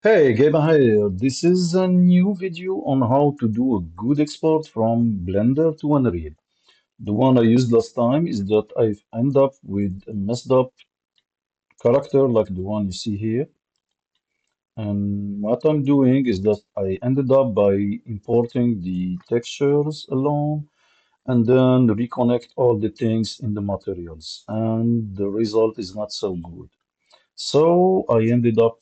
Hey, Gabe here. This is a new video on how to do a good export from Blender to Unreal. The one I used last time is that I've ended up with a messed up character like the one you see here. And what I'm doing is that I ended up by importing the textures alone and then reconnect all the things in the materials. And the result is not so good. So I ended up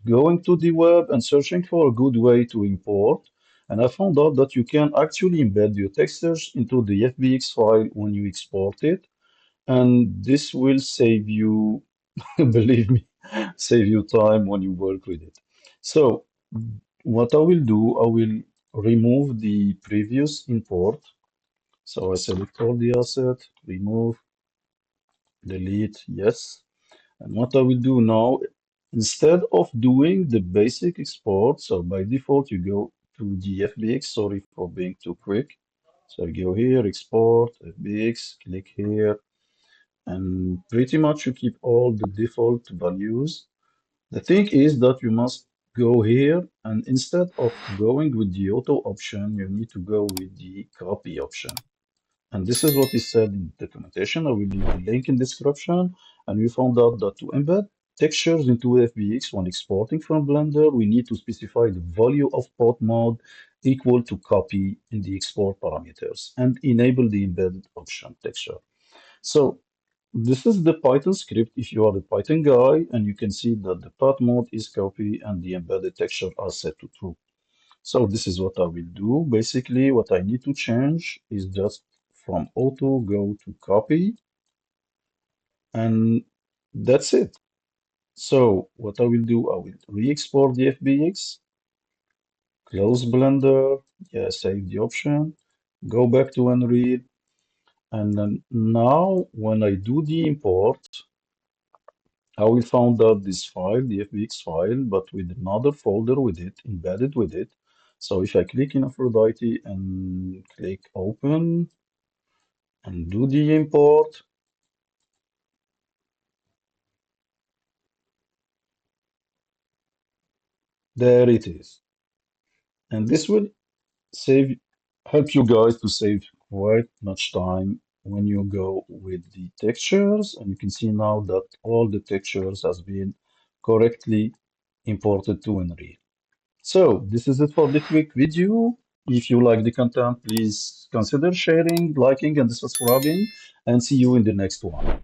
going to the web and searching for a good way to import. And I found out that you can actually embed your textures into the FBX file when you export it. And this will save you, believe me, save you time when you work with it. So what I will do, I will remove the previous import. So I select all the asset, remove, delete, yes. And what I will do now, instead of doing the basic export, so by default you go to the FBX, sorry for being too quick. So I go here, export, FBX, click here, and pretty much you keep all the default values. The thing is that you must go here, and instead of going with the auto option, you need to go with the copy option. And this is what is said in the documentation. I will leave the link in description. And we found out that to embed textures into FBX when exporting from Blender, we need to specify the value of port mode equal to copy in the export parameters and enable the embedded option texture. So this is the Python script if you are the Python guy, and you can see that the path mode is copy and the embedded texture are set to true. So this is what I will do. Basically, what I need to change is just from auto go to copy, and that's it. So what I will do, I will re-export the FBX, close Blender, yeah, save the option, go back to Unreal, and then now when I do the import, I will find out this file, the FBX file, but with another folder with it, embedded with it. So if I click in Aphrodite and click open, and do the import. There it is. And this will save help you guys to save quite much time when you go with the textures. And you can see now that all the textures has been correctly imported to Unreal. So this is it for the quick video. If you like the content, please consider sharing, liking, and subscribing, and see you in the next one.